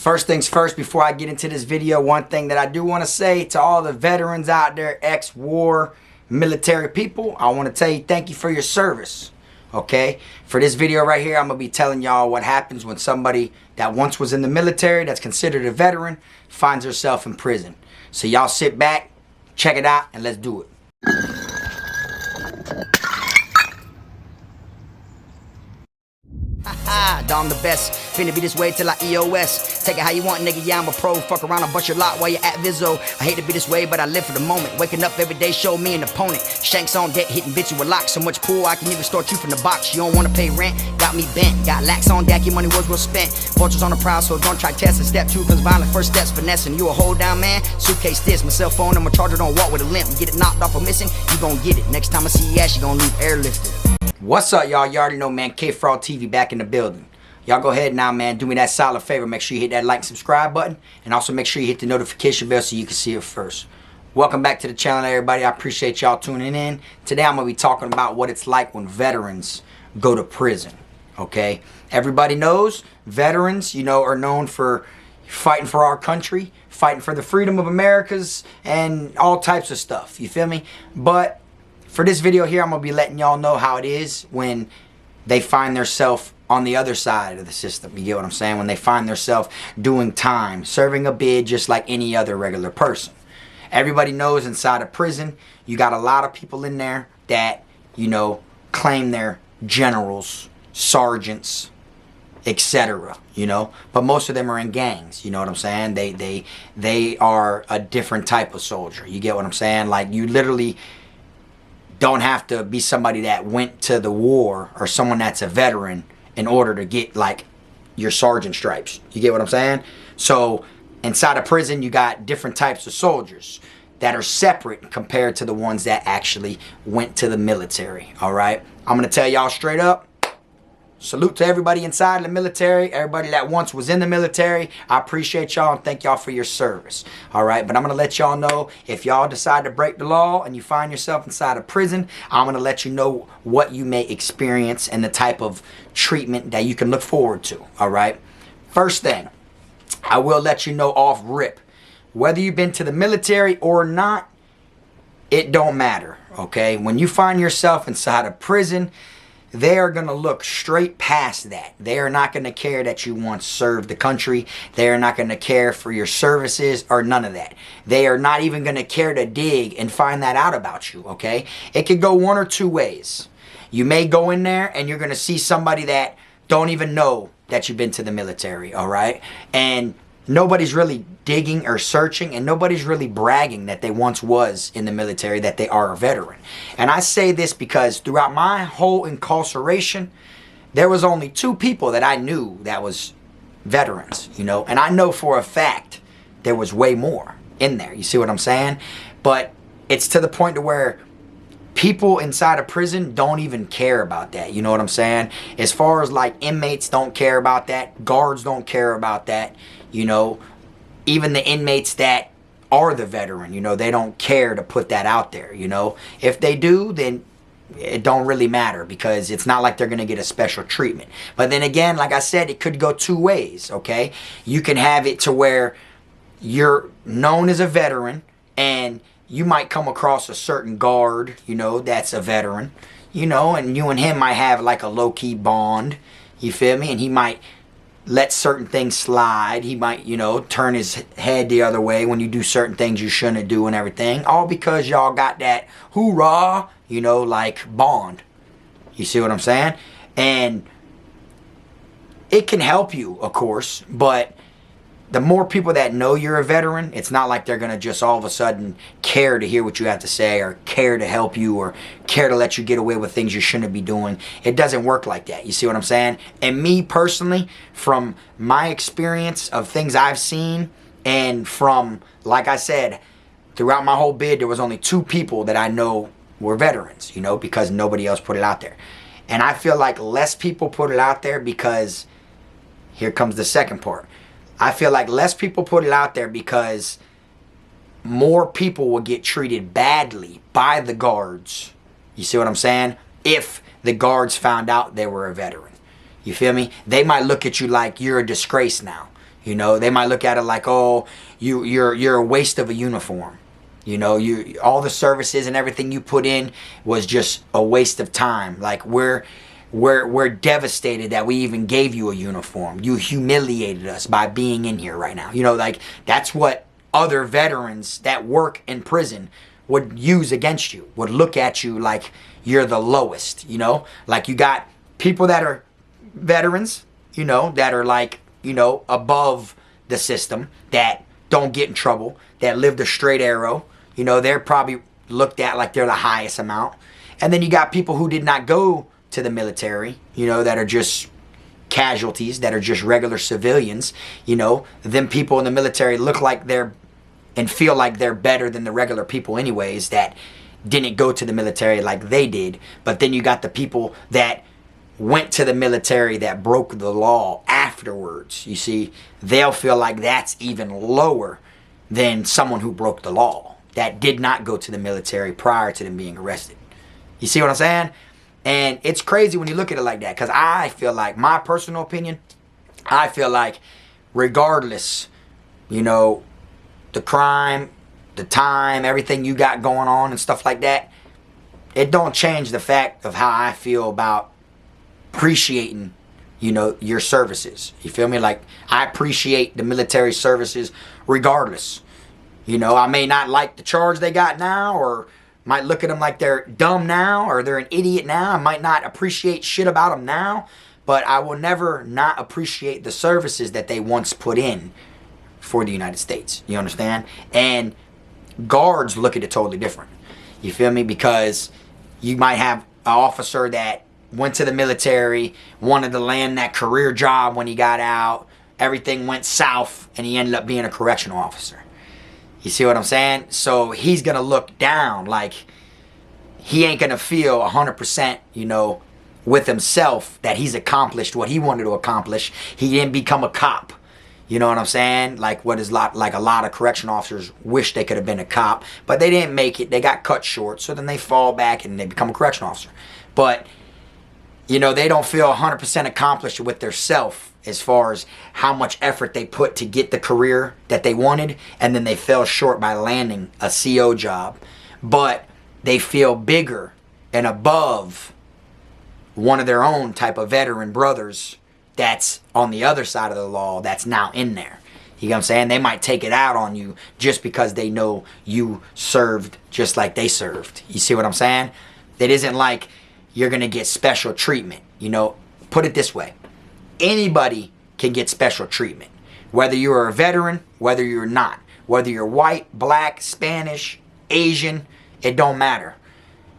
First things first, before I get into this video, one thing that I do want to say to all the veterans out there, ex-war military people, I want to tell you thank you for your service. Okay, for this video right here, I'm going to be telling y'all what happens when somebody that once was in the military, that's considered a veteran, finds herself in prison. So y'all sit back, check it out, and let's do it. I'm the best, finna be this way till I EOS. Take it how you want, nigga, yeah, I'm a pro. Fuck around and bust your lot while you're at Vizzo. I hate to be this way, but I live for the moment. Waking up every day, show me an opponent. Shanks on deck, hitting bitch with locks. So much pool, I can even start you from the box. You don't wanna pay rent, got me bent. Got lax on deck, your money was well spent. Vultures on the prowl, so don't try testing. Step two comes violent, first steps finessing. You a hold down man, suitcase this. My cell phone, I'm a charger, don't walk with a limp. Get it knocked off or missing, you gon' get it. Next time I see you ass, you gon' leave airlifted. What's up, y'all? You already know, man. K-Fraud TV back in the building. Y'all go ahead now, man. Do me that solid favor. Make sure you hit that like and subscribe button. And also make sure you hit the notification bell so you can see it first. Welcome back to the channel, everybody. I appreciate y'all tuning in. Today, I'm going to be talking about what it's like when veterans go to prison. Okay? Everybody knows veterans, are known for fighting for our country, fighting for the freedom of Americas, and all types of stuff. You feel me? But for this video here, I'm going to be letting y'all know how it is when they find themselves on the other side of the system. You get what I'm saying? When they find themselves doing time, serving a bid just like any other regular person. Everybody knows inside a prison, you got a lot of people in there that, claim they're generals, sergeants, etc. But most of them are in gangs. You know what I'm saying? They are a different type of soldier. You get what I'm saying? Like, you literally don't have to be somebody that went to the war or someone that's a veteran in order to get like your sergeant stripes. You get what I'm saying? So inside a prison, you got different types of soldiers that are separate compared to the ones that actually went to the military. All right, I'm gonna tell y'all straight up, salute to everybody inside the military, everybody that once was in the military. I appreciate y'all and thank y'all for your service. All right, but I'm going to let y'all know, if y'all decide to break the law and you find yourself inside a prison, I'm going to let you know what you may experience and the type of treatment that you can look forward to. All right, first thing, I will let you know off rip, whether you've been to the military or not, it don't matter. Okay, when you find yourself inside a prison, they are going to look straight past that. They are not going to care that you once served the country. They are not going to care for your services or none of that. They are not even going to care to dig and find that out about you, okay? It could go one or two ways. You may go in there and you're going to see somebody that don't even know that you've been to the military, all right? And nobody's really digging or searching, and nobody's really bragging that they once was in the military, that they are a veteran. And I say this because throughout my whole incarceration, there was only two people that I knew that was veterans, and I know for a fact there was way more in there. You see what I'm saying? But it's to the point to where people inside a prison don't even care about that. You know what I'm saying? As far as like inmates don't care about that, guards don't care about that, even the inmates that are the veteran, they don't care to put that out there, If they do, then it don't really matter because it's not like they're going to get a special treatment. But then again, like I said, it could go two ways, okay? You can have it to where you're known as a veteran and you might come across a certain guard, that's a veteran, and you and him might have like a low-key bond, you feel me? And he might let certain things slide. He might, turn his head the other way when you do certain things you shouldn't do and everything. All because y'all got that hoorah, like bond. You see what I'm saying? And it can help you, of course, but the more people that know you're a veteran, it's not like they're going to just all of a sudden care to hear what you have to say or care to help you or care to let you get away with things you shouldn't be doing. It doesn't work like that. You see what I'm saying? And me personally, from my experience of things I've seen and from, like I said, throughout my whole bid, there was only two people that I know were veterans, because nobody else put it out there. And I feel like less people put it out there because here comes the second part. I feel like less people put it out there because more people will get treated badly by the guards. You see what I'm saying? If the guards found out they were a veteran. You feel me? They might look at you like you're a disgrace now. You know, they might look at it like, oh, you're a waste of a uniform. You know, all the services and everything you put in was just a waste of time. Like we're devastated that we even gave you a uniform. You humiliated us by being in here right now. You know, like that's what other veterans that work in prison would use against you, would look at you like you're the lowest, you know? Like you got people that are veterans, you know, that are like, you know, above the system, that don't get in trouble, that lived a straight arrow. You know, they're probably looked at like they're the highest amount. And then you got people who did not go to the military, you know, that are just casualties, that are just regular civilians. You know, them people in the military look like they're and feel like they're better than the regular people anyways that didn't go to the military like they did. But then you got the people that went to the military that broke the law afterwards. You see, they'll feel like that's even lower than someone who broke the law, that did not go to the military prior to them being arrested. You see what I'm saying? And it's crazy when you look at it like that, because I feel like, my personal opinion, I feel like regardless, you know, the crime, the time, everything you got going on and stuff like that, it don't change the fact of how I feel about appreciating, you know, your services. You feel me? Like, I appreciate the military services regardless. You know, I may not like the charge they got now, or might look at them like they're dumb now, or they're an idiot now. I might not appreciate shit about them now, but I will never not appreciate the services that they once put in for the United States. You understand? And guards look at it totally different. You feel me? Because you might have an officer that went to the military, wanted to land that career job when he got out. Everything went south, and he ended up being a correctional officer. You see what I'm saying? So he's going to look down, like he ain't going to feel 100%, you know, with himself that he's accomplished what he wanted to accomplish. He didn't become a cop. You know what I'm saying? Like what is like a lot of correction officers wish they could have been a cop, but they didn't make it. They got cut short, so then they fall back and they become a correction officer. But, you know, they don't feel 100% accomplished with their self as far as how much effort they put to get the career that they wanted, and then they fell short by landing a CO job. But they feel bigger and above one of their own type of veteran brothers that's on the other side of the law that's now in there. You know what I'm saying? They might take it out on you just because they know you served just like they served. You see what I'm saying? It isn't like you're going to get special treatment. You know, put it this way. Anybody can get special treatment. Whether you're a veteran, whether you're not. Whether you're white, black, Spanish, Asian, it don't matter.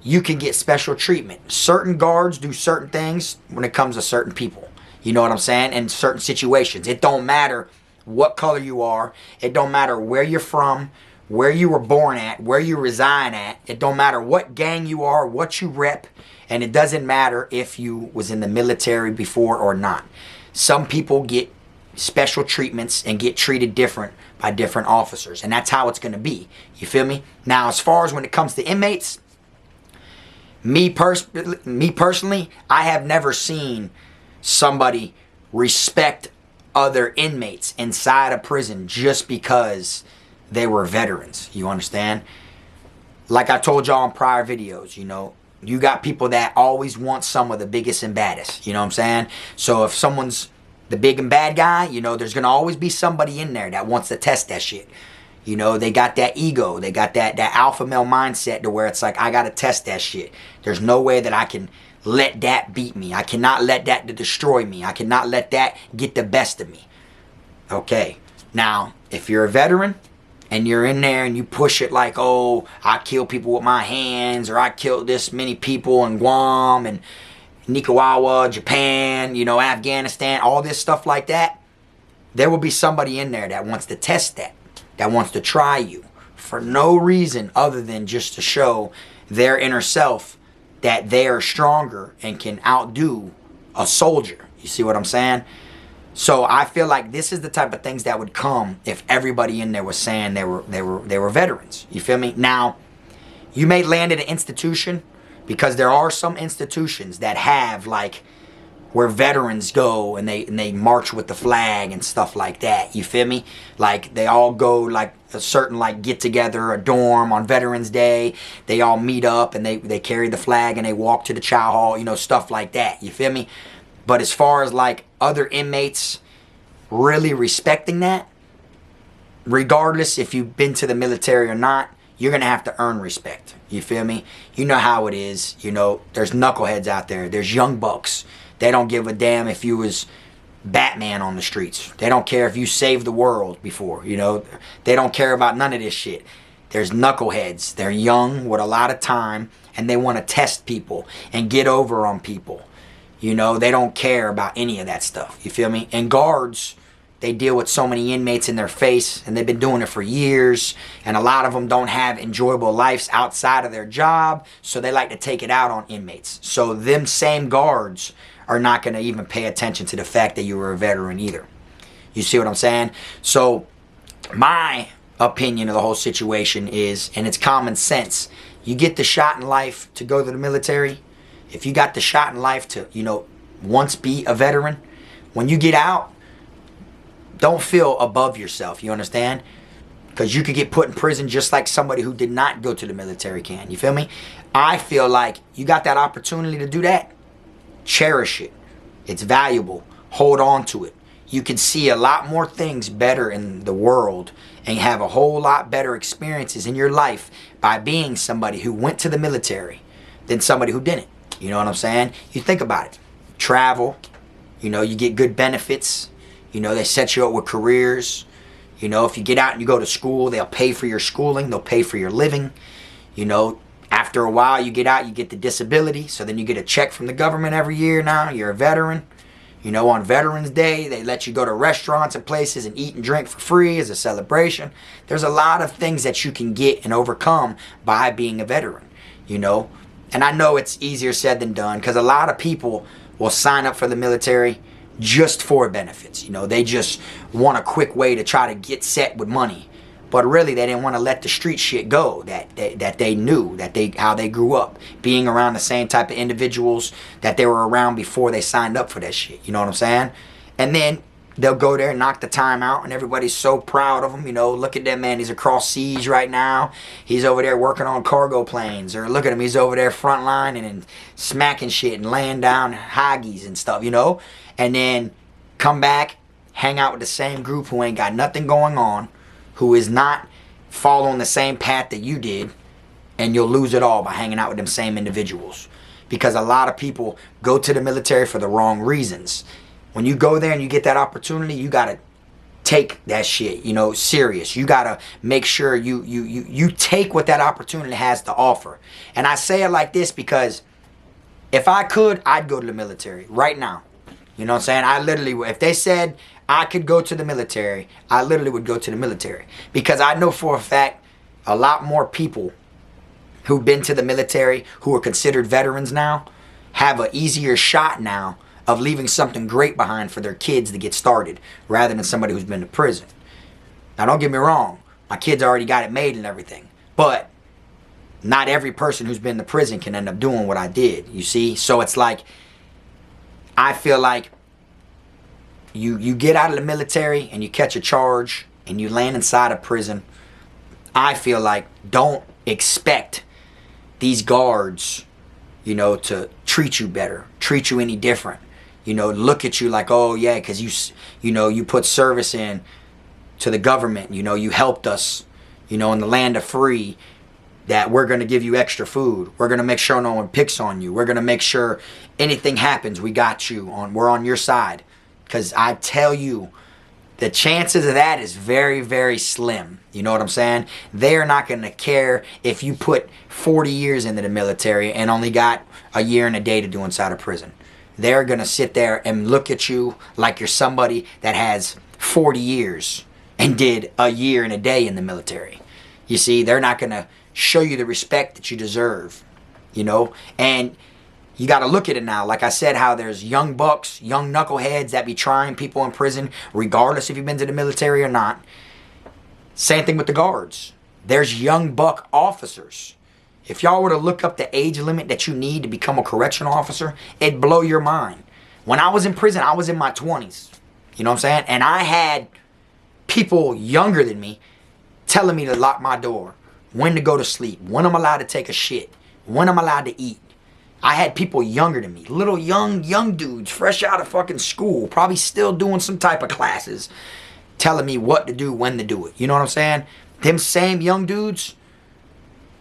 You can get special treatment. Certain guards do certain things when it comes to certain people. You know what I'm saying? In certain situations. It don't matter what color you are. It don't matter where you're from, where you were born at, where you reside at. It don't matter what gang you are, what you rep. And it doesn't matter if you was in the military before or not. Some people get special treatments and get treated different by different officers. And that's how it's going to be. You feel me? Now, as far as when it comes to inmates, me personally, I have never seen somebody respect other inmates inside a prison just because they were veterans. You understand? Like I told y'all in prior videos, you know, you got people that always want some of the biggest and baddest. You know what I'm saying? So if someone's the big and bad guy, you know, there's going to always be somebody in there that wants to test that shit. You know, they got that ego. They got that alpha male mindset to where it's like, I got to test that shit. There's no way that I can let that beat me. I cannot let that destroy me. I cannot let that get the best of me. Okay. Now, if you're a veteran and you're in there and you push it like, oh, I kill people with my hands, or I killed this many people in Guam and Nicaragua, Japan, you know, Afghanistan, all this stuff like that, there will be somebody in there that wants to test that wants to try you for no reason other than just to show their inner self that they are stronger and can outdo a soldier. You see what I'm saying? So I feel like this is the type of things that would come if everybody in there was saying they were veterans. You feel me? Now, you may land at an institution, because there are some institutions that have like where veterans go and they march with the flag and stuff like that. You feel me? Like they all go like a certain like get together, a dorm on Veterans Day. They all meet up and they carry the flag and they walk to the chow hall, you know, stuff like that. You feel me? But as far as like other inmates really respecting that, regardless if you've been to the military or not, you're going to have to earn respect. You feel me? You know how it is. You know, there's knuckleheads out there. There's young bucks. They don't give a damn if you was Batman on the streets. They don't care if you saved the world before. You know, they don't care about none of this shit. There's knuckleheads. They're young with a lot of time, and they want to test people and get over on people. You know, they don't care about any of that stuff. You feel me? And guards, they deal with so many inmates in their face, and they've been doing it for years, and a lot of them don't have enjoyable lives outside of their job, so they like to take it out on inmates. So them same guards are not going to even pay attention to the fact that you were a veteran either. You see what I'm saying? So my opinion of the whole situation is, and it's common sense, you get the shot in life to go to the military. If you got the shot in life to, you know, once be a veteran, when you get out, don't feel above yourself, you understand? Because you could get put in prison just like somebody who did not go to the military can. You feel me? I feel like you got that opportunity to do that. Cherish it. It's valuable. Hold on to it. You can see a lot more things better in the world and have a whole lot better experiences in your life by being somebody who went to the military than somebody who didn't. You know what I'm saying? You think about it. Travel. You know, you get good benefits. You know, they set you up with careers. You know, if you get out and you go to school, they'll pay for your schooling. They'll pay for your living. You know, after a while, you get out, you get the disability. So then you get a check from the government every year now. You're a veteran. You know, on Veterans Day, they let you go to restaurants and places and eat and drink for free as a celebration. There's a lot of things that you can get and overcome by being a veteran, you know. And I know it's easier said than done because a lot of people will sign up for the military just for benefits. You know, they just want a quick way to try to get set with money. But really, they didn't want to let the street shit go that they knew, how they grew up, being around the same type of individuals that they were around before they signed up for that shit. You know what I'm saying? And then they'll go there and knock the time out, and everybody's so proud of him. You know, look at that man. He's across seas right now. He's over there working on cargo planes. Or look at him. He's over there frontlining and smacking shit and laying down hoggies and stuff, you know? And then come back, hang out with the same group who ain't got nothing going on, who is not following the same path that you did, and you'll lose it all by hanging out with them same individuals. Because a lot of people go to the military for the wrong reasons. When you go there and you get that opportunity, you gotta take that shit, you know, serious. You gotta make sure you take what that opportunity has to offer. And I say it like this because if I could, I'd go to the military right now. You know what I'm saying? I literally, if they said I could go to the military, I literally would go to the military. Because I know for a fact, a lot more people who've been to the military, who are considered veterans now, have an easier shot now of leaving something great behind for their kids to get started, rather than somebody who's been to prison. Now don't get me wrong, my kids already got it made and everything. But not every person who's been to prison can end up doing what I did, you see? So it's like, I feel like you get out of the military and you catch a charge and you land inside a prison. I feel like don't expect these guards, you know, to treat you better, treat you any different. You know, look at you like, oh yeah, because you know, you put service in to the government. You know, you helped us, you know, in the land of free, that we're going to give you extra food. We're going to make sure no one picks on you. We're going to make sure anything happens, we got you on. We're on your side. Because I tell you, the chances of that is very, very slim. You know what I'm saying? They're not going to care if you put 40 years into the military and only got a year and a day to do inside a prison. They're going to sit there and look at you like you're somebody that has 40 years and did a year and a day in the military. You see, they're not going to show you the respect that you deserve, you know? And you got to look at it now. Like I said, how there's young bucks, young knuckleheads that be trying people in prison, regardless if you've been to the military or not. Same thing with the guards. There's young buck officers. If y'all were to look up the age limit that you need to become a correctional officer, it'd blow your mind. When I was in prison, I was in my 20s. You know what I'm saying? And I had people younger than me telling me to lock my door, when to go to sleep, when I'm allowed to take a shit, when I'm allowed to eat. I had people younger than me, little young dudes, fresh out of fucking school, probably still doing some type of classes, telling me what to do, when to do it. You know what I'm saying? Them same young dudes,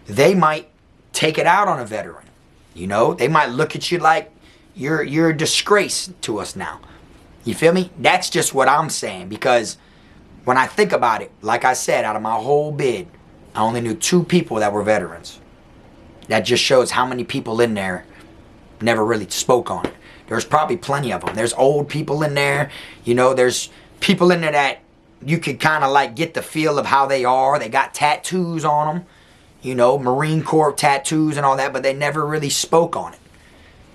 they might take it out on a veteran. You know, they might look at you like you're a disgrace to us now. You feel me? That's just what I'm saying, because when I think about it, like I said, out of my whole bid, I only knew 2 people that were veterans. That just shows how many people in there never really spoke on it. There's probably plenty of them. There's old people in there. You know, there's people in there that you could kind of like get the feel of how they are. They got tattoos on them. You know, Marine Corps tattoos and all that, but they never really spoke on it.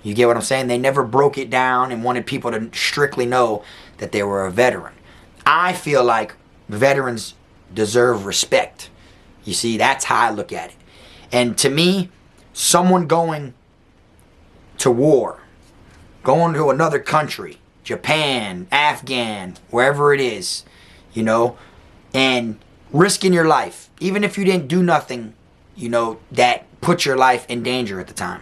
You get what I'm saying? They never broke it down and wanted people to strictly know that they were a veteran. I feel like veterans deserve respect. You see, that's how I look at it. And to me, someone going to war, going to another country, Japan, Afghan, wherever it is, you know, and risking your life, even if you didn't do nothing, you know, that put your life in danger at the time.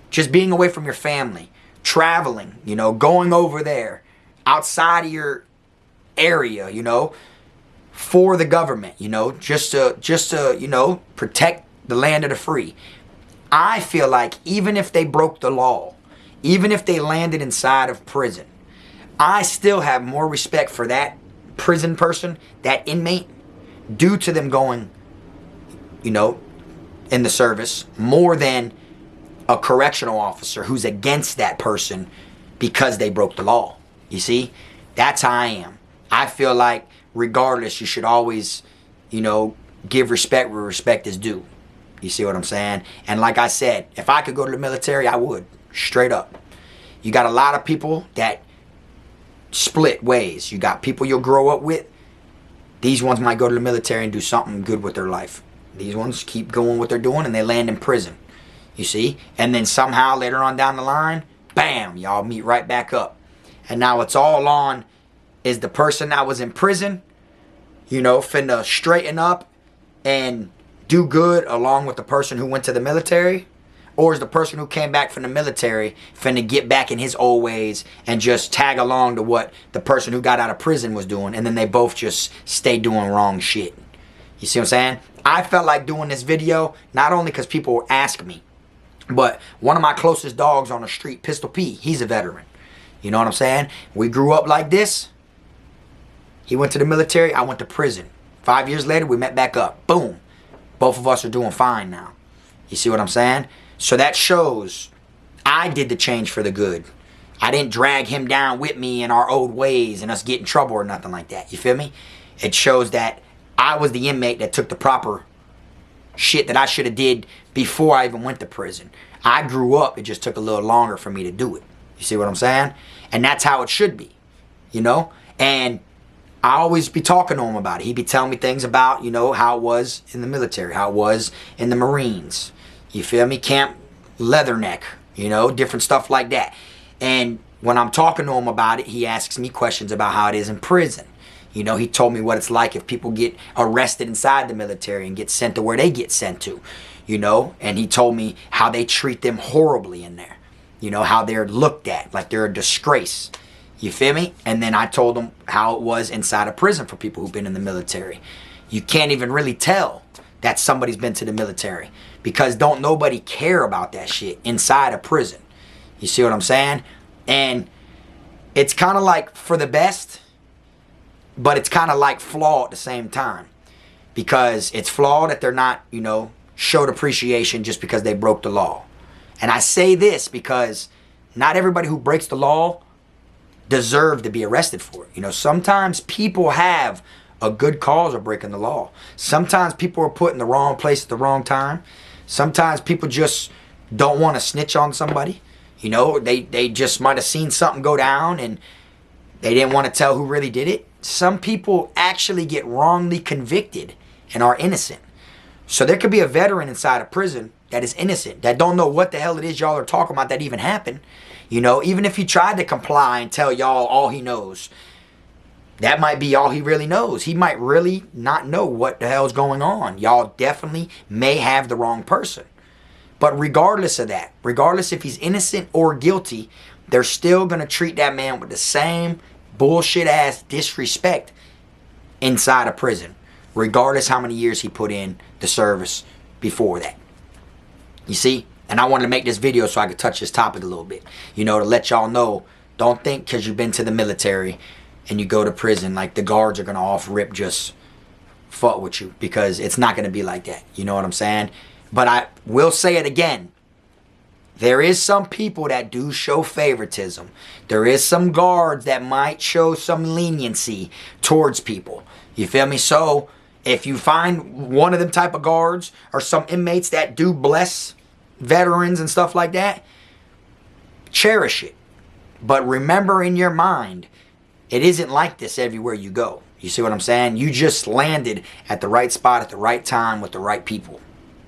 Just being away from your family, traveling, you know, going over there, outside of your area, you know, for the government, you know, just to, you know, protect the land of the free. I feel like even if they broke the law, even if they landed inside of prison, I still have more respect for that prison person, that inmate, due to them going, you know, in the service, more than a correctional officer who's against that person because they broke the law. You see? That's how I am. I feel like regardless, you should always, you know, give respect where respect is due. You see what I'm saying? And like I said, if I could go to the military, I would. Straight up. You got a lot of people that split ways. You got people you'll grow up with. These ones might go to the military and do something good with their life. These ones keep going what they're doing and they land in prison. You see? And then somehow later on down the line, bam, y'all meet right back up. And now it's all on, is the person that was in prison, you know, finna straighten up and do good along with the person who went to the military? Or is the person who came back from the military finna get back in his old ways and just tag along to what the person who got out of prison was doing, and then they both just stay doing wrong shit? You see what I'm saying? I felt like doing this video, not only because people were asking me, but one of my closest dogs on the street, Pistol P, he's a veteran. You know what I'm saying? We grew up like this. He went to the military, I went to prison. 5 years later, we met back up. Boom. Both of us are doing fine now. You see what I'm saying? So that shows I did the change for the good. I didn't drag him down with me in our old ways and us get in trouble or nothing like that. You feel me? It shows that I was the inmate that took the proper shit that I should have did before I even went to prison. I grew up. It just took a little longer for me to do it. You see what I'm saying? And that's how it should be. You know? And I always be talking to him about it. He'd be telling me things about, you know, how it was in the military, how it was in the Marines. You feel me? Camp Leatherneck, you know, different stuff like that. And when I'm talking to him about it, he asks me questions about how it is in prison. You know, he told me what it's like if people get arrested inside the military and get sent to where they get sent to, you know. And he told me how they treat them horribly in there. You know, how they're looked at like they're a disgrace. You feel me? And then I told him how it was inside a prison for people who've been in the military. You can't even really tell that somebody's been to the military because don't nobody care about that shit inside a prison. You see what I'm saying? And it's kind of like for the best, but it's kind of like flawed at the same time, because it's flawed that they're not, you know, showed appreciation just because they broke the law. And I say this because not everybody who breaks the law deserve to be arrested for it. You know, sometimes people have a good cause of breaking the law. Sometimes people are put in the wrong place at the wrong time. Sometimes people just don't want to snitch on somebody. You know, they just might have seen something go down and they didn't want to tell who really did it. Some people actually get wrongly convicted and are innocent. So there could be a veteran inside a prison that is innocent, that don't know what the hell it is y'all are talking about that even happened. You know, even if he tried to comply and tell y'all all he knows, that might be all he really knows. He might really not know what the hell's going on. Y'all definitely may have the wrong person. But regardless of that, regardless if he's innocent or guilty, they're still going to treat that man with the same bullshit ass disrespect inside of prison, regardless how many years he put in the service before that. You see? And I wanted to make this video so I could touch this topic a little bit. You know, to let y'all know, don't think because you've been to the military and you go to prison, like the guards are going to off rip just fuck with you, because it's not going to be like that. You know what I'm saying? But I will say it again. There is some people that do show favoritism. There is some guards that might show some leniency towards people. You feel me? So if you find one of them type of guards or some inmates that do bless veterans and stuff like that, cherish it. But remember in your mind, it isn't like this everywhere you go. You see what I'm saying? You just landed at the right spot at the right time with the right people.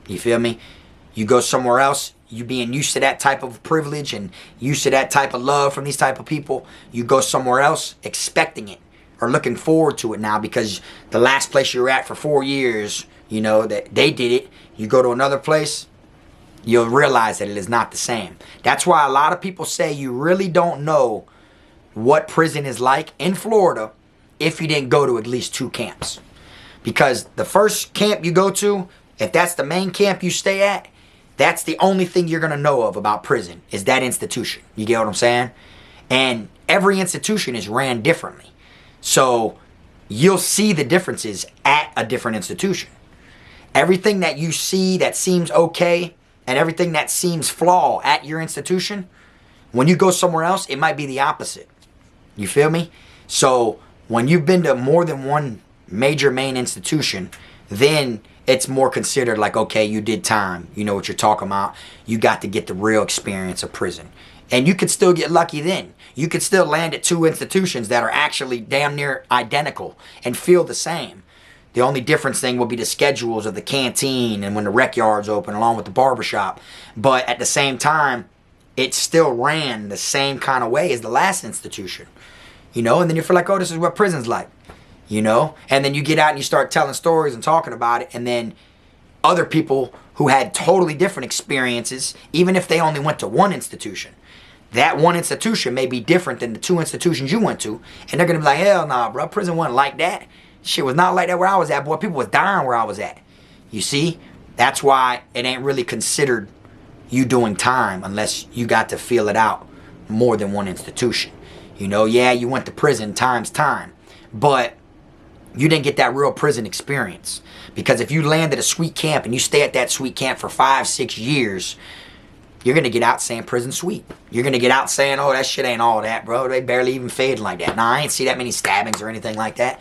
You feel me? You go somewhere else, you being used to that type of privilege and used to that type of love from these type of people, you go somewhere else expecting it or looking forward to it now because the last place you were at for 4 years, you know, that they did it. You go to another place, you'll realize that it is not the same. That's why a lot of people say you really don't know what prison is like in Florida if you didn't go to at least 2 camps. Because the first camp you go to, if that's the main camp you stay at, that's the only thing you're going to know of about prison is that institution. You get what I'm saying? And every institution is ran differently. So you'll see the differences at a different institution. Everything that you see that seems okay and everything that seems flawed at your institution, when you go somewhere else, it might be the opposite. You feel me? So when you've been to more than one major main institution, then it's more considered like, okay, you did time. You know what you're talking about. You got to get the real experience of prison. And you could still get lucky then. You could still land at 2 institutions that are actually damn near identical and feel the same. The only difference thing will be the schedules of the canteen and when the rec yard's open along with the barbershop. But at the same time, it still ran the same kind of way as the last institution. You know, and then you feel like, oh, this is what prison's like. You know, and then you get out and you start telling stories and talking about it, and then other people who had totally different experiences, even if they only went to one institution, that one institution may be different than the 2 institutions you went to, and they're gonna be like, hell nah, bro, prison wasn't like that. Shit was not like that where I was at, boy. People was dying where I was at. You see, that's why it ain't really considered you doing time unless you got to feel it out more than one institution. You know, yeah, you went to prison times time, but you didn't get that real prison experience. Because if you land at a sweet camp and you stay at that sweet camp for 5-6 years, you're going to get out saying prison sweet. You're going to get out saying, oh, that shit ain't all that, bro. They barely even fading like that. Nah, I ain't see that many stabbings or anything like that.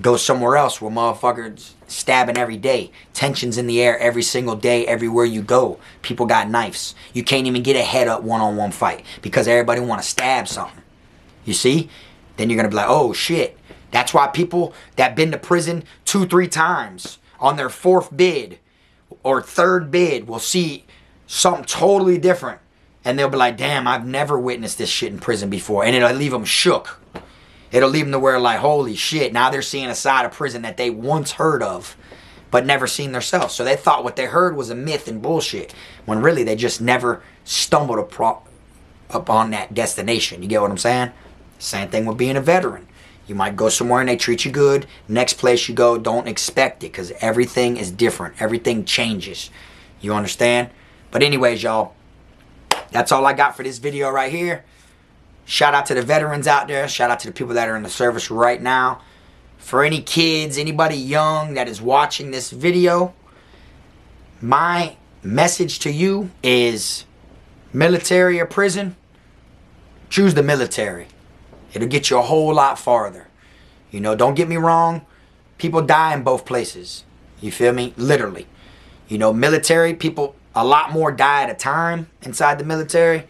Go somewhere else where motherfuckers stabbing every day. Tensions in the air every single day, everywhere you go. People got knives. You can't even get a head-up one-on-one fight because everybody want to stab something. You see? Then you're going to be like, oh, shit. That's why people that been to prison 2-3 times on their 4th bid or 3rd bid will see something totally different. And they'll be like, damn, I've never witnessed this shit in prison before. And it'll leave them shook. It'll leave them to where like, holy shit, now they're seeing a side of prison that they once heard of, but never seen themselves. So they thought what they heard was a myth and bullshit, when really they just never stumbled upon that destination. You get what I'm saying? Same thing with being a veteran. You might go somewhere and they treat you good. Next place you go, don't expect it because everything is different. Everything changes. You understand? But anyways, y'all, that's all I got for this video right here. Shout out to the veterans out there. Shout out to the people that are in the service right now. For any kids, anybody young that is watching this video, my message to you is military or prison, choose the military. It'll get you a whole lot farther. You know, don't get me wrong. People die in both places. You feel me? Literally. You know, military, people, a lot more die at a time inside the military.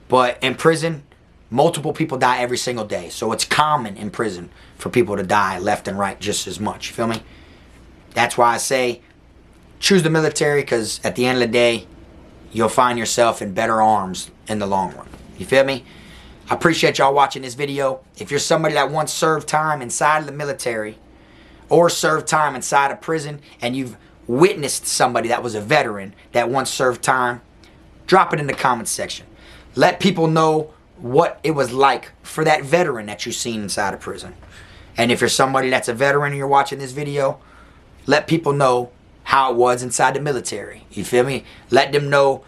But in prison, multiple people die every single day. So it's common in prison for people to die left and right just as much. You feel me? That's why I say choose the military, because at the end of the day, you'll find yourself in better arms in the long run. You feel me? I appreciate y'all watching this video. If you're somebody that once served time inside of the military or served time inside a prison and you've witnessed somebody that was a veteran that once served time, drop it in the comments section. Let people know what it was like for that veteran that you've seen inside a prison. And if you're somebody that's a veteran and you're watching this video, let people know how it was inside the military. You feel me? Let them know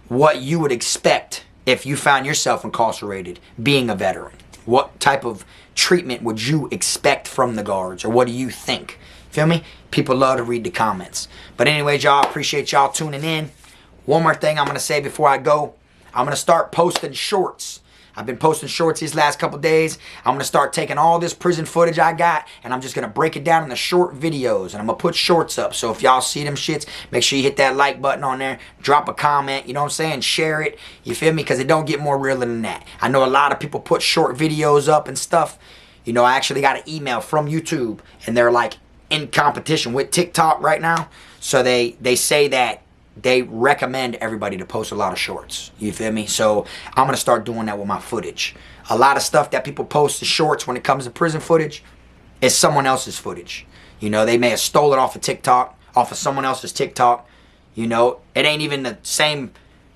what you would expect if you found yourself incarcerated being a veteran. What type of treatment would you expect from the guards, or what do you think? Feel me? People love to read the comments. But anyways, y'all, appreciate y'all tuning in. One more thing I'm going to say before I go. I'm going to start posting shorts. I've been posting shorts these last couple days. I'm going to start taking all this prison footage I got, and I'm just going to break it down into short videos, and I'm going to put shorts up. So if y'all see them shits, make sure you hit that like button on there, drop a comment, you know what I'm saying, share it, you feel me, because it don't get more real than that. I know a lot of people put short videos up and stuff. You know, I actually got an email from YouTube, and they're like in competition with TikTok right now. So they say that they recommend everybody to post a lot of shorts. You feel me? So I'm going to start doing that with my footage. A lot of stuff that people post as shorts when it comes to prison footage is someone else's footage. You know, they may have stole it off of TikTok, off of someone else's TikTok. You know, it ain't even the same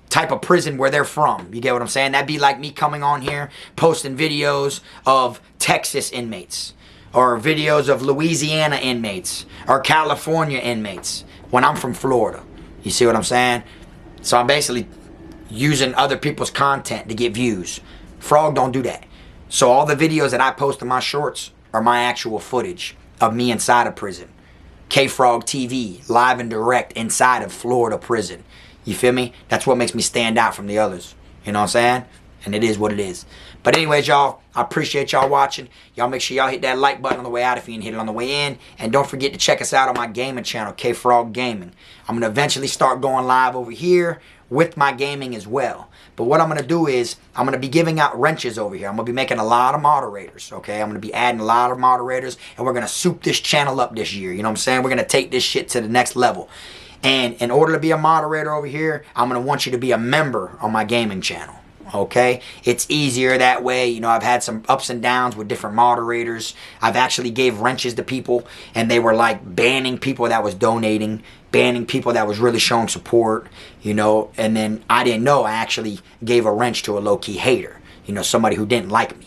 type of prison where they're from. You get what I'm saying? That'd be like me coming on here, posting videos of Texas inmates, or videos of Louisiana inmates, or California inmates, when I'm from Florida. You see what I'm saying? So I'm basically using other people's content to get views. Frog don't do that. So all the videos that I post in my shorts are my actual footage of me inside a prison. K-Frog TV, live and direct inside of Florida prison. You feel me? That's what makes me stand out from the others. You know what I'm saying? And it is what it is. But anyways, y'all, I appreciate y'all watching. Y'all make sure y'all hit that like button on the way out if you didn't hit it on the way in. And don't forget to check us out on my gaming channel, K-Frog Gaming. I'm going to eventually start going live over here with my gaming as well. But what I'm going to do is I'm going to be giving out wrenches over here. I'm going to be making a lot of moderators, okay? I'm going to be adding a lot of moderators, and we're going to soup this channel up this year. You know what I'm saying? We're going to take this shit to the next level. And in order to be a moderator over here, I'm going to want you to be a member on my gaming channel. Okay, it's easier that way. You know, I've had some ups and downs with different moderators. I've actually gave wrenches to people, and they were like banning people that was donating, banning people that was really showing support, you know. And then I didn't know I actually gave a wrench to a low-key hater, you know, somebody who didn't like me,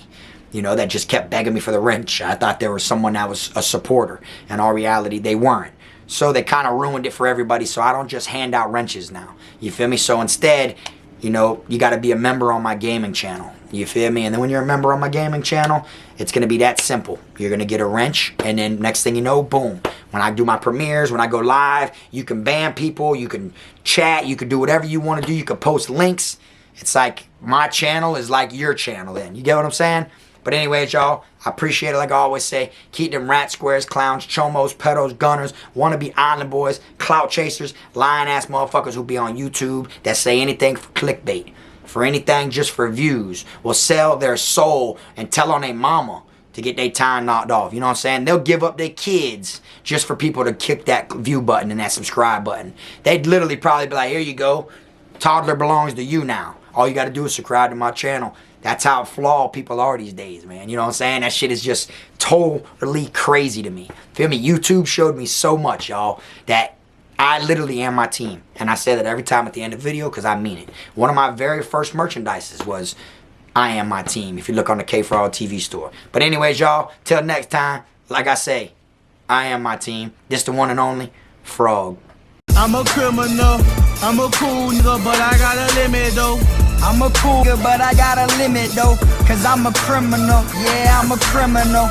you know, that just kept begging me for the wrench. I thought there was someone that was a supporter, and in all reality they weren't. So they kind of ruined it for everybody. So I don't just hand out wrenches now, you feel me? So instead, you know, you got to be a member on my gaming channel. You feel me? And then when you're a member on my gaming channel, it's going to be that simple. You're going to get a wrench, and then next thing you know, boom. When I do my premieres, when I go live, you can ban people, you can chat, you can do whatever you want to do. You can post links. It's like my channel is like your channel then. You get what I'm saying? But anyways, y'all, I appreciate it. Like I always say, keep them rat squares, clowns, chomos, pedos, gunners, wannabe island boys, clout chasers, lying-ass motherfuckers who be on YouTube that say anything for clickbait, for anything just for views, will sell their soul and tell on their mama to get their time knocked off. You know what I'm saying? They'll give up their kids just for people to kick that view button and that subscribe button. They'd literally probably be like, here you go. Toddler belongs to you now. All you got to do is subscribe to my channel. That's how flawed people are these days, man. You know what I'm saying? That shit is just totally crazy to me. Feel me? YouTube showed me so much, y'all, that I literally am my team. And I say that every time at the end of the video because I mean it. One of my very first merchandises was I am my team, if you look on the K-Frog TV store. But anyways, y'all, till next time, like I say, I am my team. This the one and only Frog. I'm a criminal, I'm a cool nigga, but I got a limit though. I'm a cool nigga, but I got a limit though, cause I'm a criminal, yeah, I'm a criminal.